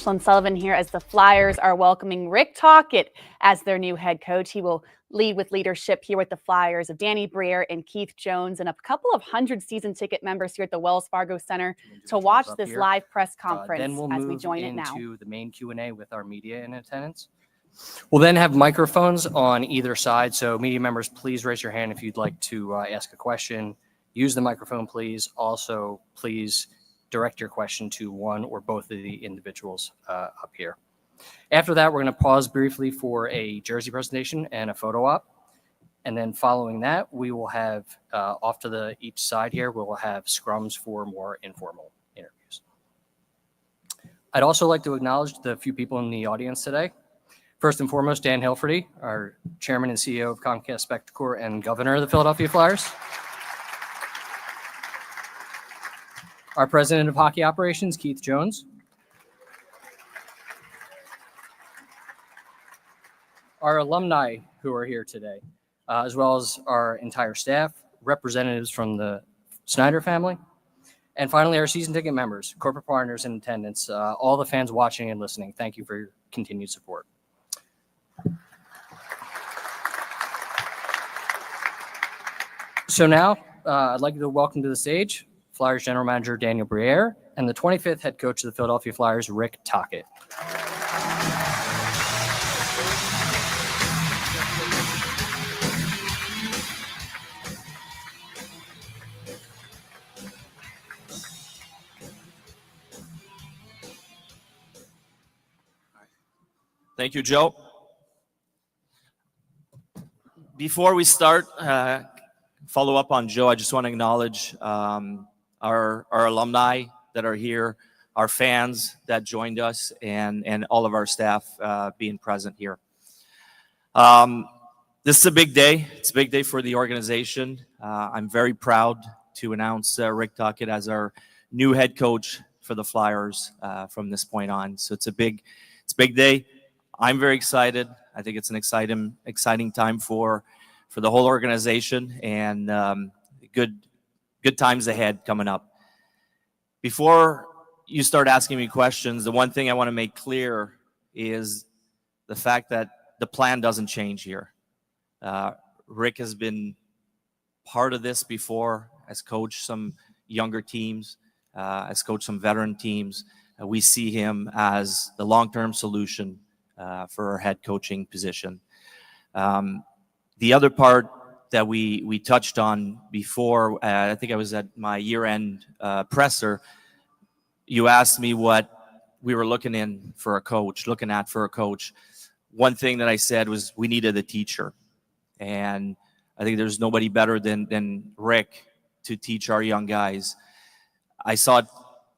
Sullivan here as the Flyers are welcoming Rick Tocchet as their new head coach. He will lead with leadership here with the Flyers of Danny Briere and Keith Jones and a couple of hundred season ticket members here at the Wells Fargo Center to watch this live press conference then we'll as move we join it now. into the main Q&A with our media in attendance. We'll then have microphones on either side, so media members, please raise your hand if you'd like to ask a question. Use the microphone, please. Also, please direct your question to one or both of the individuals up here. After that, we're going to pause briefly for a jersey presentation and a photo op. And then following that, we will have off to each side here, we'll have scrums for more informal interviews. I'd also like to acknowledge the few people in the audience today. First and foremost, Dan Hilferty, our chairman and CEO of Comcast Spectacor and governor of the Philadelphia Flyers. Our president of hockey operations, Keith Jones. Our alumni who are here today, as well as our entire staff, representatives from the Snyder family, and finally our season ticket members, corporate partners in attendance, all the fans watching and listening. Thank you for your continued support. So now I'd like to welcome to the stage Flyers general manager Daniel Briere and the 25th head coach of the Philadelphia Flyers, Rick Tocchet. Thank you, Joe. Before we start, follow up on Joe, I just want to acknowledge our alumni that are here, our fans that joined us, and all of our staff being present here. This is a big day. It's a big day for the organization. I'm very proud to announce Rick Tocchet as our new head coach for the Flyers from this point on. So it's a big day. I'm very excited. I think it's an exciting time for the whole organization, and good times ahead coming up. Before you start asking me questions, the one thing I want to make clear is the fact that the plan doesn't change here. Rick has been part of this before, has coached some younger teams, has coached some veteran teams. We see him as the long-term solution for our head coaching position. The other part that we touched on before, I think I was at my year-end presser, you asked me what we were looking at for a coach. One thing that I said was we needed a teacher. And I think there's nobody better than Rick to teach our young guys. I saw it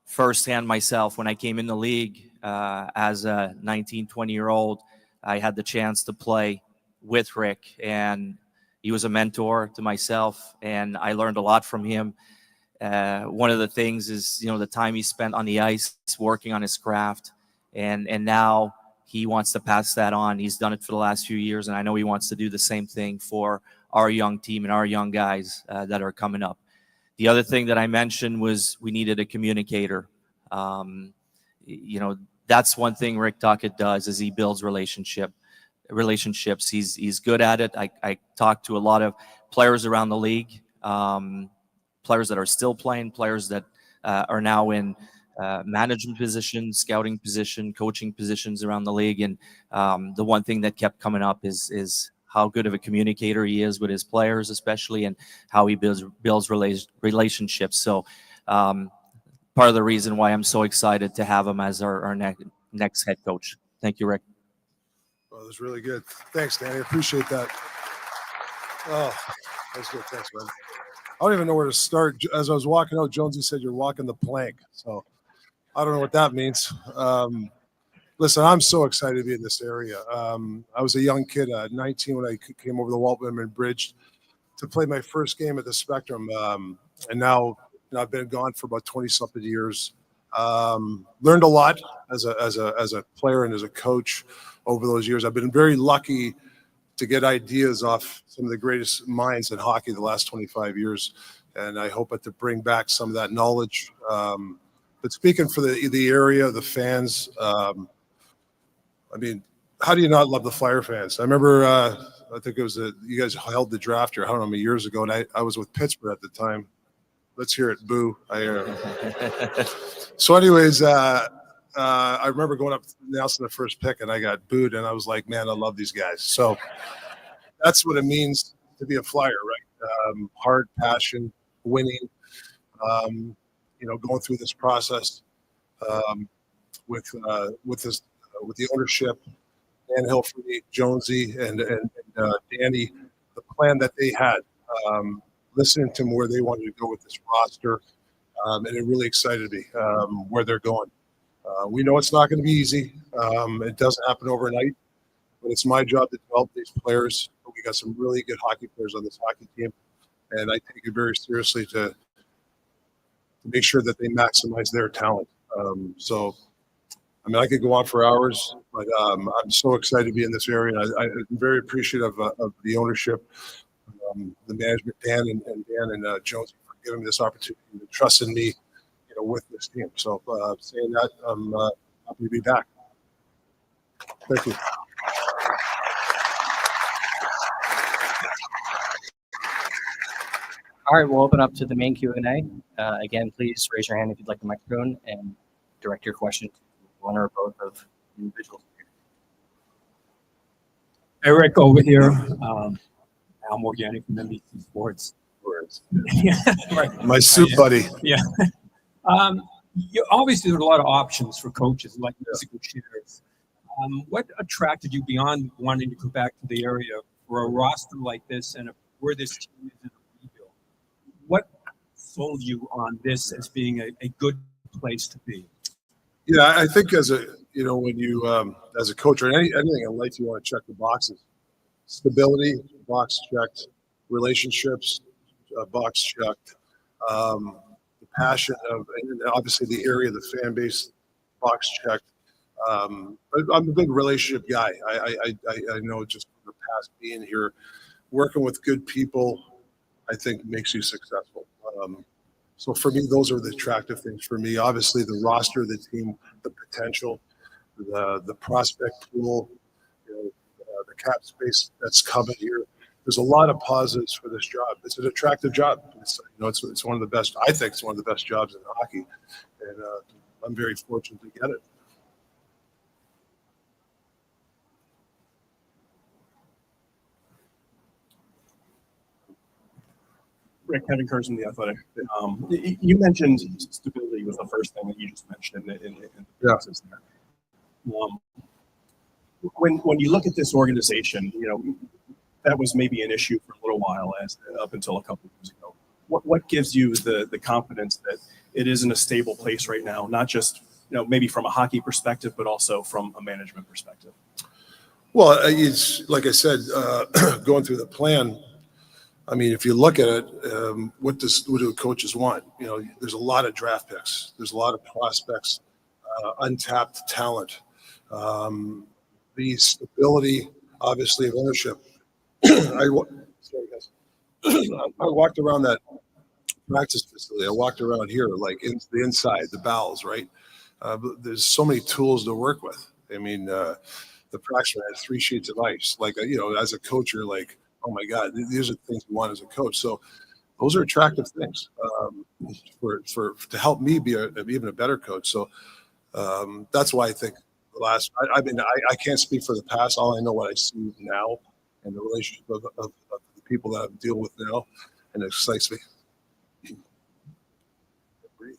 firsthand myself when I came in the league as a 19, 20-year-old. I had the chance to play with Rick, and he was a mentor to myself, and I learned a lot from him. One of the things is, the time he spent on the ice working on his craft, and now he wants to pass that on. He's done it for the last few years, and I know he wants to do the same thing for our young team and our young guys that are coming up. The other thing that I mentioned was we needed a communicator. That's one thing Rick Tocchet does, is he builds relationships. He's good at it. I talk to a lot of players around the league, players that are still playing, players that are now in management positions, scouting position, coaching positions around the league. And the one thing that kept coming up is how good of a communicator he is with his players, especially, and how he builds relationships. So part of the reason why I'm so excited to have him as our next head coach. Thank you, Rick. Well, that was really good. Thanks, Danny. I appreciate that. Oh, that's good. Thanks, man. I don't even know where to start. As I was walking out, Jonesy said you're walking the plank. So I don't know what that means. Listen, I'm so excited to be in this area. I was a young kid, 19, when I came over the Walt Whitman Bridge to play my first game at the Spectrum. And now I've been gone for about 20-something years. Learned a lot as a player and as a coach over those years. I've been very lucky to get ideas off some of the greatest minds in hockey the last 25 years. And I hope to bring back some of that knowledge But speaking for the area, the fans, I mean, how do you not love the Flyer fans? I remember, I think it was you guys held the draft here, I don't know, many years ago, and I was with Pittsburgh at the time. Let's hear it, boo. So anyways, I remember going up announcing the first pick, and I got booed, and I was like, man, I love these guys. So that's what it means to be a Flyer, right? Hard, passion, winning, going through this process with the ownership, Dan Hilferty, Jonesy, and Danny, the plan that they had, listening to where they wanted to go with this roster, and it really excited me where they're going. We know it's not going to be easy. It doesn't happen overnight, but it's my job to develop these players. We got some really good hockey players on this hockey team, and I take it very seriously to make sure that they maximize their talent. I could go on for hours, but I'm so excited to be in this area. I'm very appreciative of the ownership, the management, Dan and Jonesy, for giving me this opportunity and trusting me, with this team. So saying that, I'm happy to be back. Thank you. All right, we'll open up to the main Q&A. Again, please raise your hand if you'd like the microphone and direct your question to one or both of the individuals. Hey, Rick, over here. Al Morgani from NBC Sports. Yeah, right. My suit buddy. Yeah. Obviously, there are a lot of options for coaches, like musical chairs. What attracted you beyond wanting to come back to the area for a roster like this and where this team is in a rebuild? What sold you on this as being a good place to be? Yeah, I think as a when you as a coach or anything in life, you want to check the boxes. Stability, box checked. Relationships, box checked. The passion of, and obviously the area, the fan base, box checked. But I'm a big relationship guy. I know just from the past being here, working with good people, I think makes you successful. So for me, those are the attractive things for me. Obviously, the roster, the team, the potential, the prospect pool, the cap space that's coming here. There's a lot of positives for this job. It's an attractive job. It's one of the best. I think it's one of the best jobs in hockey, and I'm very fortunate to get it. Rick, Kevin Curzon, The Athletic. You mentioned stability was the first thing that you just mentioned in the process there. When you look at this organization, that was maybe an issue for a little while, up until a couple of years ago. What gives you the confidence that it is in a stable place right now, not just maybe from a hockey perspective, but also from a management perspective? Well, it's like I said, going through the plan. I mean, if you look at it, what do coaches want? There's a lot of draft picks. There's a lot of prospects, untapped talent. The stability, obviously, of ownership. I walked around that practice facility. I walked around here, like the inside, the bowels, right? There's so many tools to work with. I mean, the practice had 3 sheets of ice. Like, as a coach, you're like, oh my God, these are the things you want as a coach. So those are attractive things to help me be even a better coach. So that's why I think I can't speak for the past. All I know what I see now and the relationship of the people that I'm dealing with now, and it excites me. Breathe.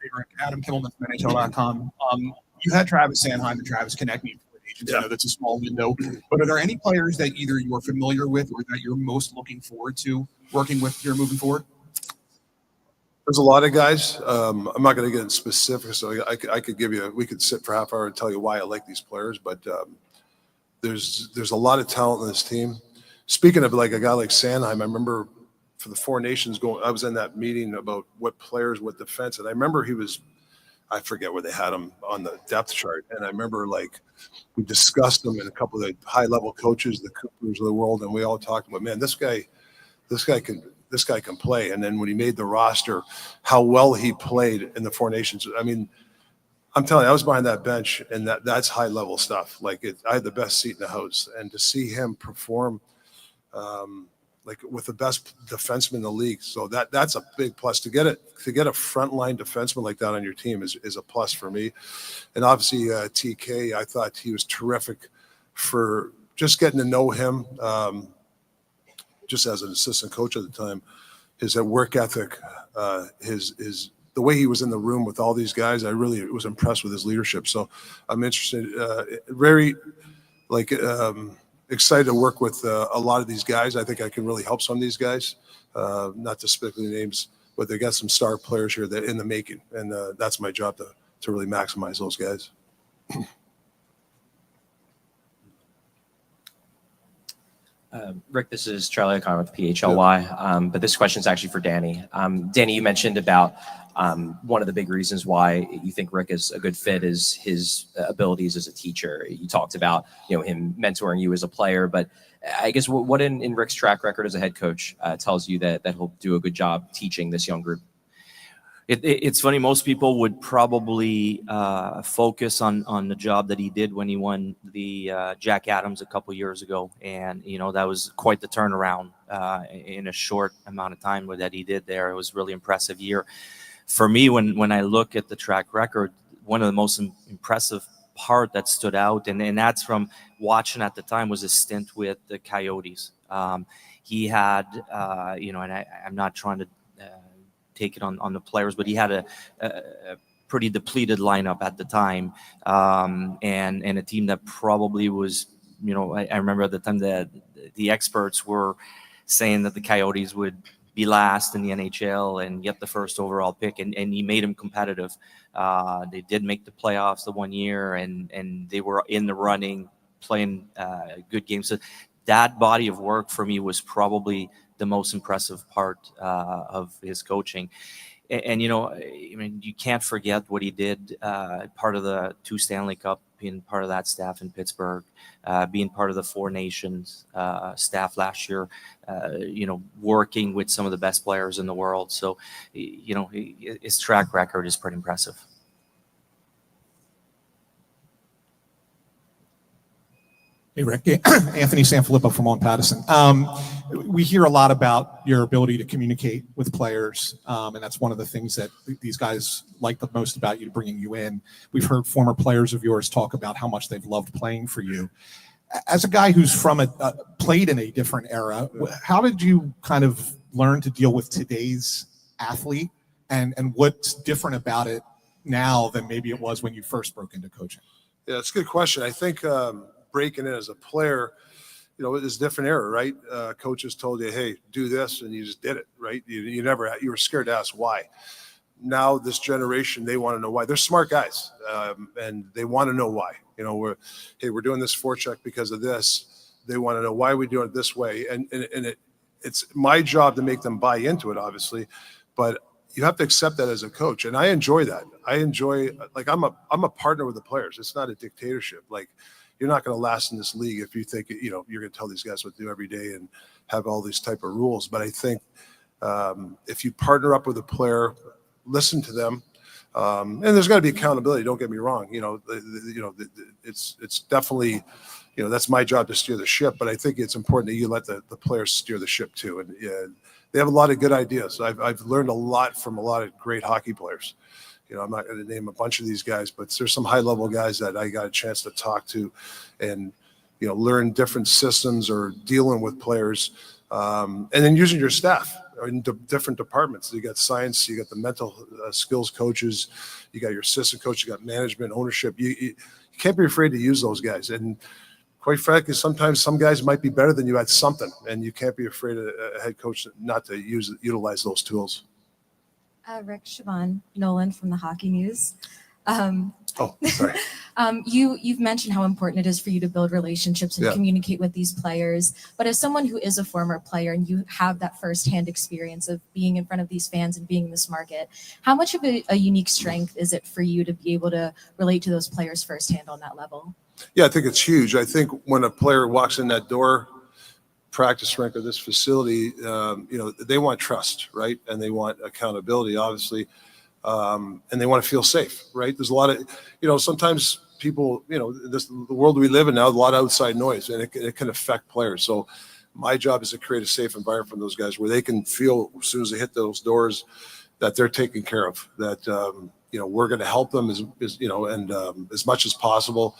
Hey, Rick, Adam Kimmelman from NHL.com. You had Travis Sanheim and Travis Konechny for agents. Yeah. I know that's a small window, but are there any players that either you're familiar with or that you're most looking forward to working with here moving forward? There's a lot of guys. I'm not going to get into specifics. So I could give you. We could sit for half hour and tell you why I like these players, but there's a lot of talent in this team. Speaking of like a guy like Sanheim, I remember for the Four Nations I was in that meeting about what players, what defense, and I remember I forget where they had him on the depth chart, and I remember we discussed him and a couple of the high level coaches, the Coopers of the world, and we all talked about, man, this guy this guy can play. And then when he made the roster, how well he played in the Four Nations. I mean, I'm telling you, I was behind that bench, and that's high level stuff. Like I had the best seat in the house, and to see him perform like with the best defenseman in the league, so that's a big plus. To get a frontline defenseman like that on your team is a plus for me. And obviously TK, I thought he was terrific for just getting to know him, just as an assistant coach at the time. His work ethic, his the way he was in the room with all these guys, I really was impressed with his leadership. So I'm interested, very excited to work with a lot of these guys. I think I can really help some of these guys, not to speak the names, but they got some star players here that in the making, and that's my job to really maximize those guys. Rick, this is Charlie O'Connor with PHLY, but this question is actually for Danny. Danny, you mentioned about one of the big reasons why you think Rick is a good fit is his abilities as a teacher. You talked about him mentoring you as a player, but I guess what in Rick's track record as a head coach tells you that he'll do a good job teaching this young group? It's funny. Most people would probably focus on the job that he did when he won the Jack Adams a couple years ago, and that was quite the turnaround in a short amount of time that he did there. It was a really impressive year. For me, when I look at the track record, one of the most impressive part that stood out, and that's from watching at the time, was his stint with the Coyotes. He had, and I'm not trying to take it on the players, but he had a pretty depleted lineup at the time, and a team that probably was, I remember at the time that the experts were saying that the Coyotes would be last in the NHL and get the first overall pick, and he made them competitive. They did make the playoffs the one year, and they were in the running, playing good games. So that body of work for me was probably the most impressive part of his coaching. And you can't forget what he did, part of the 2 Stanley Cup, being part of that staff in Pittsburgh, being part of the Four Nations staff last year, working with some of the best players in the world. So, his track record is pretty impressive. Hey, Rick. Anthony Sanfilippo from Owen Pattison. We hear a lot about your ability to communicate with players, and that's one of the things that these guys like the most about you, bringing you in. We've heard former players of yours talk about how much they've loved playing for you. As a guy who's played in a different era, how did you kind of learn to deal with today's athlete, and what's different about it now than maybe it was when you first broke into coaching? Yeah, it's a good question. I think breaking in as a player, it's a different era, right? Coaches told you, hey, do this, and you just did it, right? You were scared to ask why. Now this generation, they want to know why. They're smart guys, and they want to know why. We're doing this forecheck because of this. They want to know why we're doing it this way, and it's my job to make them buy into it, obviously, but you have to accept that as a coach, and I enjoy that. I enjoy, I'm a partner with the players. It's not a dictatorship. Like, you're not going to last in this league if you think you're going to tell these guys what to do every day and have all these type of rules. But I think if you partner up with a player, listen to them, and there's got to be accountability. Don't get me wrong. It's definitely, that's my job to steer the ship. But I think it's important that you let the players steer the ship too. And they have a lot of good ideas. I've learned a lot from a lot of great hockey players. I'm not going to name a bunch of these guys, but there's some high-level guys that I got a chance to talk to and, learn different systems or dealing with players, and then using your staff in different departments. You got science, you got the mental skills coaches, you got your assistant coach, you got management, ownership. You can't be afraid to use those guys. And quite frankly, sometimes some guys might be better than you at something, and you can't be afraid of a head coach not to utilize those tools. Rick, Siobhan Nolan from the Hockey News. Sorry. You've mentioned how important it is for you to build relationships and communicate with these players. But as someone who is a former player and you have that firsthand experience of being in front of these fans and being in this market, how much of a unique strength is it for you to be able to relate to those players firsthand on that level? Yeah, I think it's huge. I think when a player walks in that door, practice rink or this facility, they want trust, right? And they want accountability, obviously. And they want to feel safe, right? There's a lot of, sometimes people, the world we live in now, a lot of outside noise, and it can affect players. So my job is to create a safe environment for those guys where they can feel as soon as they hit those doors that they're taken care of, that, we're going to help them as much as possible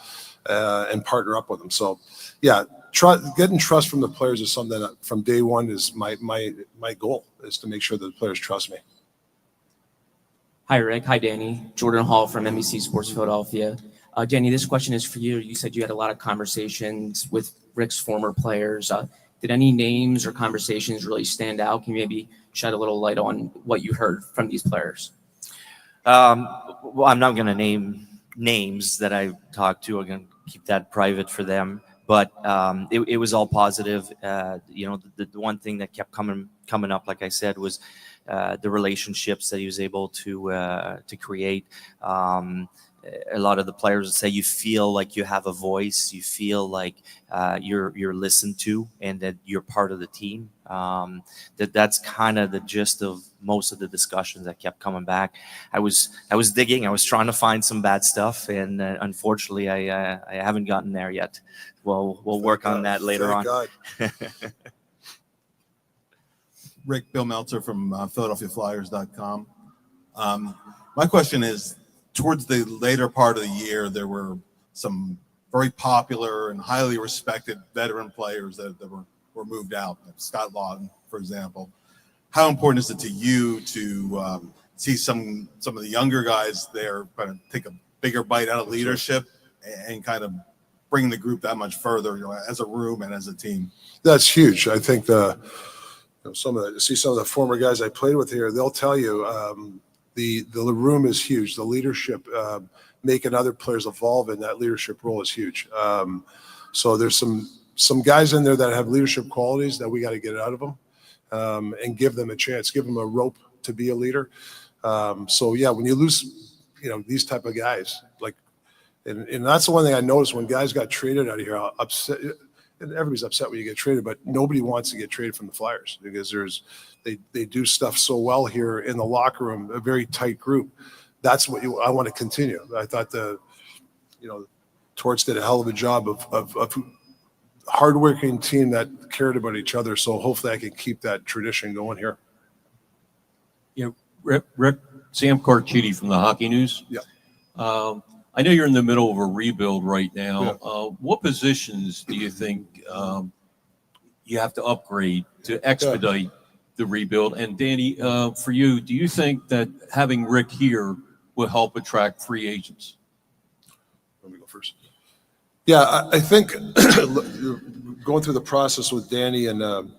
and partner up with them. So, yeah, getting trust from the players is something that from day one is my goal, is to make sure that the players trust me. Hi, Rick. Hi, Danny. Jordan Hall from NBC Sports Philadelphia. Danny, this question is for you. You said you had a lot of conversations with Rick's former players. Did any names or conversations really stand out? Can you maybe shed a little light on what you heard from these players? Well, I'm not going to name names that I talked to. I'm going to keep that private for them. But it was all positive. The one thing that kept coming up, like I said, was the relationships that he was able to create. A lot of the players would say you feel like you have a voice, you feel like you're listened to, and that you're part of the team. That's kind of the gist of most of the discussions that kept coming back. I was digging. I was trying to find some bad stuff, and unfortunately, I haven't gotten there yet. We'll work on that later on. Rick, Bill Meltzer from PhiladelphiaFlyers.com. My question is, towards the later part of the year, there were some very popular and highly respected veteran players that were moved out. Like Scott Lawton, for example. How important is it to you to see some of the younger guys there kind of take a bigger bite out of leadership and kind of bring the group that much further, as a room and as a team? That's huge. I think some of the former guys I played with here, they'll tell you the room is huge. The leadership, making other players evolve in that leadership role is huge. So there's some guys in there that have leadership qualities that we got to get out of them and give them a chance, give them a rope to be a leader. So yeah, when you lose, these type of guys, like, and that's the one thing I noticed when guys got traded out of here, upset. And everybody's upset when you get traded, but nobody wants to get traded from the Flyers because they do stuff so well here in the locker room, a very tight group. That's what I want to continue. I thought Torts did a hell of a job of hardworking team that cared about each other. So hopefully I can keep that tradition going here. Rick, Sam Carchidi from the Hockey News. Yeah. I know you're in the middle of a rebuild right now. Yeah. What positions do you think you have to upgrade to expedite the rebuild? And Danny, for you, do you think that having Rick here will help attract free agents? Let me go first. Yeah, I think going through the process with Danny and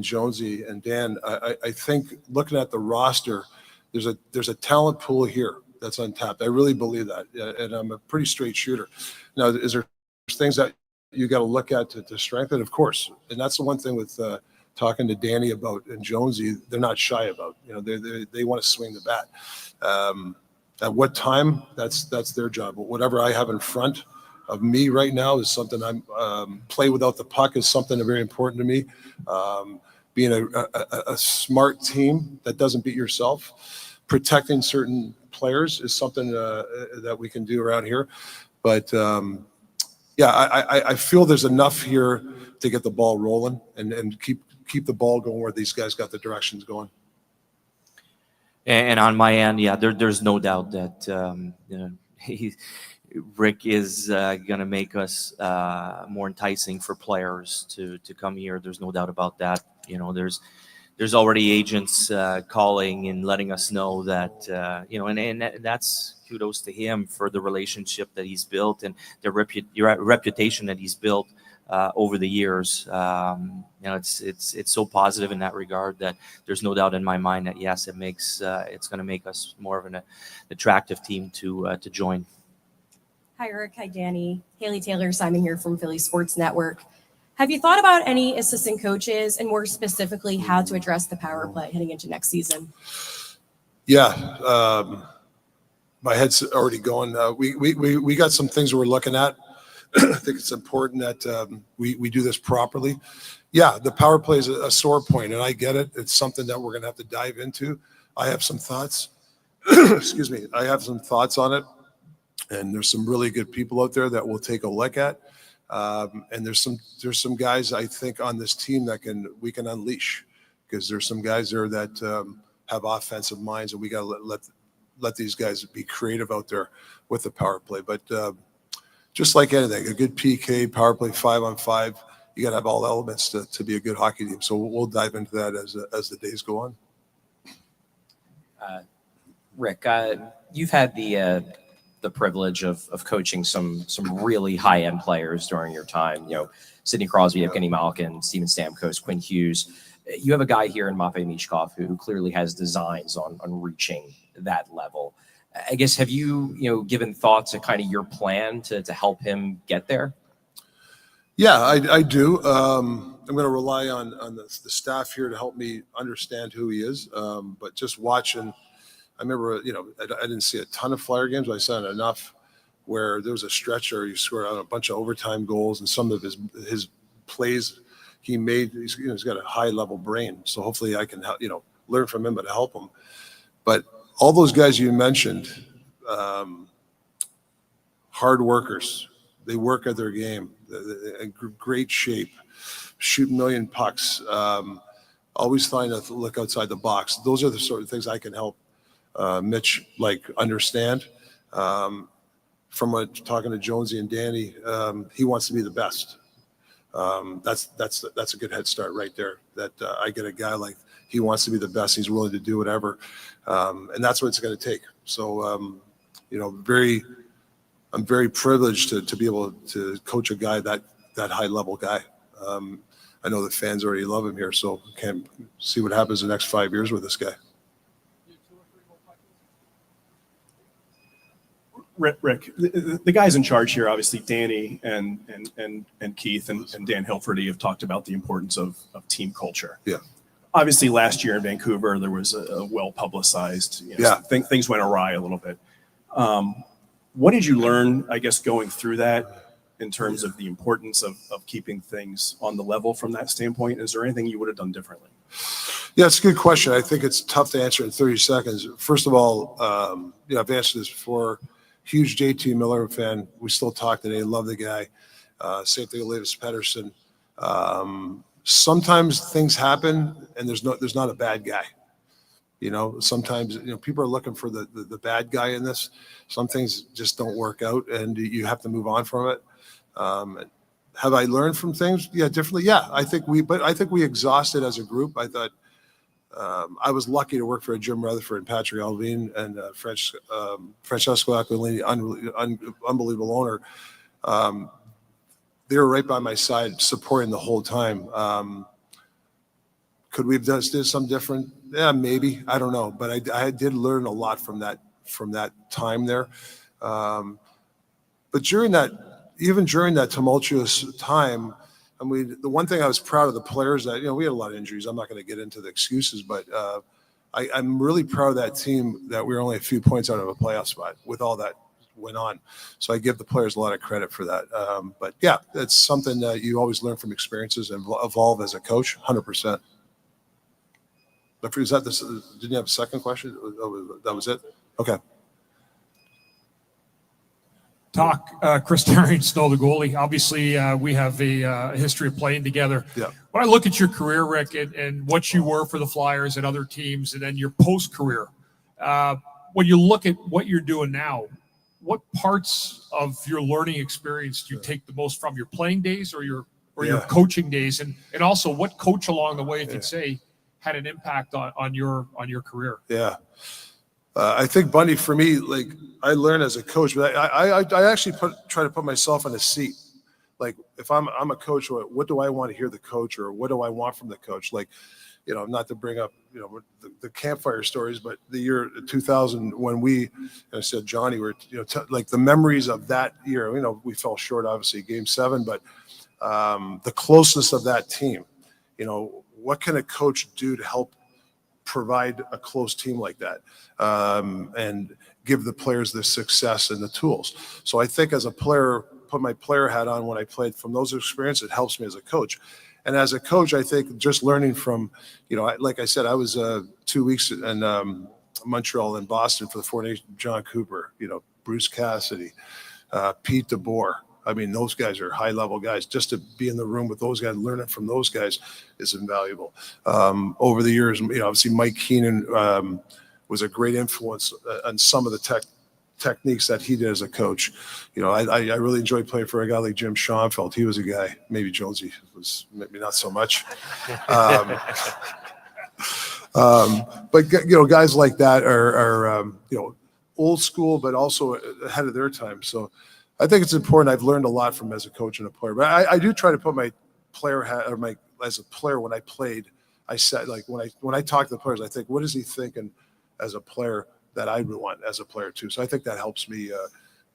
Jonesy and Dan, I think looking at the roster, there's a talent pool here that's untapped. I really believe that, and I'm a pretty straight shooter. Now, is there things that you got to look at to strengthen? Of course, and that's the one thing with talking to Danny about and Jonesy, they're not shy about. They want to swing the bat. At what time? That's their job. But whatever I have in front of me right now is something I'm play without the puck is something very important to me. Being a smart team that doesn't beat yourself, protecting certain players is something that we can do around here. But I feel there's enough here to get the ball rolling and keep the ball going where these guys got the directions going. And on my end, there's no doubt that Rick is going to make us more enticing for players to come here. There's no doubt about that. There's already agents calling and letting us know that, and that's kudos to him for the relationship that he's built and the reputation that he's built over the years. It's so positive in that regard that there's no doubt in my mind that, yes, it's going to make us more of an attractive team to join. Hi, Rick. Hi, Danny. Haley Taylor Simon here from Philly Sports Network. Have you thought about any assistant coaches and more specifically how to address the power play heading into next season? Yeah, my head's already going. We got some things we're looking at. I think it's important that we do this properly. Yeah, the power play is a sore point, and I get it. It's something that we're going to have to dive into. I have some thoughts. Excuse me. I have some thoughts on it, and there's some really good people out there that we'll take a look at. And there's some guys I think on this team that we can unleash, because there's some guys there that have offensive minds, and we got to let these guys be creative out there with the power play. But just like anything, a good PK, power play 5-on-5, you got to have all elements to be a good hockey team. So we'll dive into that as the days go on. Rick, you've had the privilege of coaching some really high end players during your time. You know, Sidney Crosby, Evgeny Malkin, Steven Stamkos, Quinn Hughes. You have a guy here in Matvei Michkov who clearly has designs on reaching that level. I guess, have you given thought to kind of your plan to help him get there? Yeah, I do. I'm going to rely on the staff here to help me understand who he is. But just watching, I remember, I didn't see a ton of Flyer games, but I saw enough where there was a stretch where he scored out a bunch of overtime goals, and some of his plays he made. He's got a high level brain, so hopefully I can help, learn from him, but help him. But all those guys you mentioned, hard workers. They work at their game, in great shape, shoot a million pucks, always trying to look outside the box. Those are the sort of things I can help Mitch understand. From talking to Jonesy and Danny, he wants to be the best. That's a good head start right there. That I get a guy like he wants to be the best. He's willing to do whatever, and that's what it's going to take. So, I'm very privileged to be able to coach a guy that high level guy. I know the fans already love him here, so can't see what happens the next 5 years with this guy. Rick, the guys in charge here, obviously Danny and Keith and Dan Hilferty have talked about the importance of team culture. Yeah. Obviously, last year in Vancouver, there was a well-publicized, things went awry a little bit. What did you learn, I guess, going through that in terms of the importance of keeping things on the level from that standpoint? Is there anything you would have done differently? Yeah, it's a good question. I think it's tough to answer in 30 seconds. First of all, I've answered this before. Huge JT Miller fan. We still talk today. Love the guy. Same thing with Levis Pettersson. Sometimes things happen and there's not a bad guy. Sometimes people are looking for the bad guy in this. Some things just don't work out, and you have to move on from it. Have I learned from things? Yeah, differently. Yeah, I think we exhausted as a group. I thought I was lucky to work for Jim Rutherford and Patrick Alvin and Francesco Aquilini, unbelievable owner. They were right by my side, supporting the whole time. Could we have did something different? Yeah, maybe. I don't know. But I did learn a lot from that time there. But during that tumultuous time, the one thing I was proud of the players that, we had a lot of injuries. I'm not going to get into the excuses, but I'm really proud of that team that we were only a few points out of a playoff spot with all that went on. So I give the players a lot of credit for that. But yeah, it's something that you always learn from experiences and evolve as a coach, 100%. Is that this? Didn't you have a second question? That was it? Okay. Chris Tarian, Snow, the goalie. Obviously, we have a history of playing together. Yeah. When I look at your career, Rick, and what you were for the Flyers and other teams, and then your post-career, when you look at what you're doing now, what parts of your learning experience do you take the most from your playing days or your coaching days, and also what coach along the way, if you'd say, had an impact on your career? Yeah. I think, Bundy, for me, like I learned as a coach, but I actually try to put myself in a seat. Like if I'm a coach, what do I want to hear the coach, or what do I want from the coach? Like, not to bring up, the campfire stories, but the year 2000 when I said Johnny, like the memories of that year. We fell short, obviously, Game 7, but the closeness of that team. What can a coach do to help provide a close team like that, and give the players the success and the tools? So I think as a player, put my player hat on when I played, from those experiences, it helps me as a coach. And as a coach, I think just learning from, like I said, I was 2 weeks in Montreal and Boston for the 4 Nations. John Cooper, Bruce Cassidy, Pete DeBoer. I mean, those guys are high-level guys. Just to be in the room with those guys, learn it from those guys is invaluable. Over the years, obviously Mike Keenan was a great influence on some of the techniques that he did as a coach. I really enjoyed playing for a guy like Jim Schoenfeld. He was a guy. Maybe Jonesy was maybe not so much. But guys like that are old school, but also ahead of their time. So I think it's important. I've learned a lot from as a coach and a player, but I do try to put my player hat or as a player when I played. I said, like, when I talk to the players, I think, what is he thinking as a player that I would want as a player too? So I think that helps me,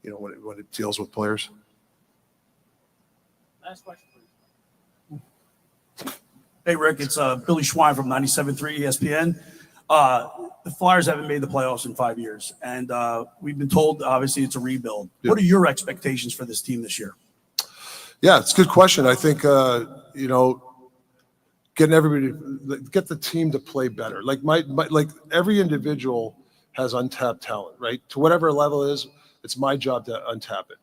when it deals with players. Last question, please. Hey, Rick, it's Billy Schwein from 97.3 ESPN. The Flyers haven't made the playoffs in 5 years, and we've been told, obviously, it's a rebuild. Yeah. What are your expectations for this team this year? Yeah, it's a good question. I think, getting everybody, get the team to play better. Like like every individual has untapped talent, right? To whatever level it is, it's my job to untap it.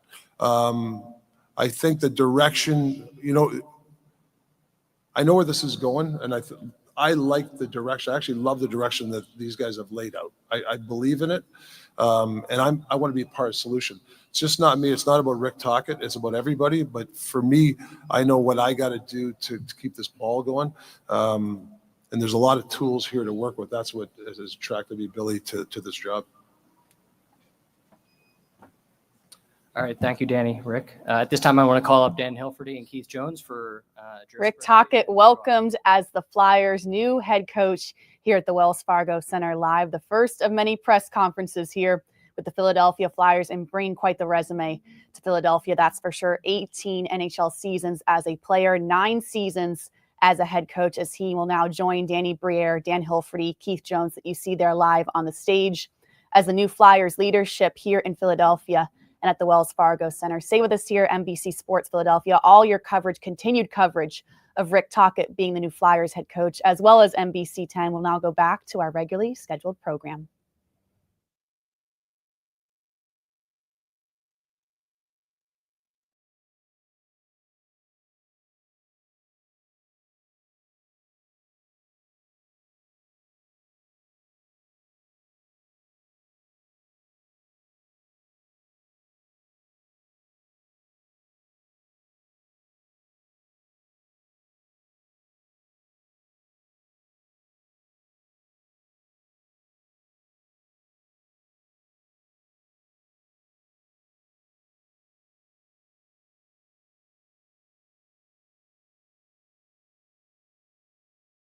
I think the direction, I know where this is going, and I like the direction. I actually love the direction that these guys have laid out. I believe in it, and I want to be a part of the solution. It's just not me. It's not about Rick Tocchet. It's about everybody. But for me, I know what I got to do to keep this ball going. And there's a lot of tools here to work with. That's what has attracted me, Billy, to this job. All right. Thank you, Danny. Rick. At this time, I want to call up Dan Hilferty and Keith Jones for Rick Tocchet welcomed as the Flyers' new head coach here at the Wells Fargo Center Live, the first of many press conferences here with the Philadelphia Flyers, and bringing quite the resume to Philadelphia, that's for sure. 18 NHL seasons as a player, 9 seasons as a head coach, as he will now join Danny Briere, Dan Hilferty, Keith Jones, that you see there live on the stage as the new Flyers leadership here in Philadelphia and at the Wells Fargo Center. Stay with us here, NBC Sports Philadelphia. All your coverage, continued coverage of Rick Tocchet being the new Flyers head coach, as well as NBC 10, will now go back to our regularly scheduled program.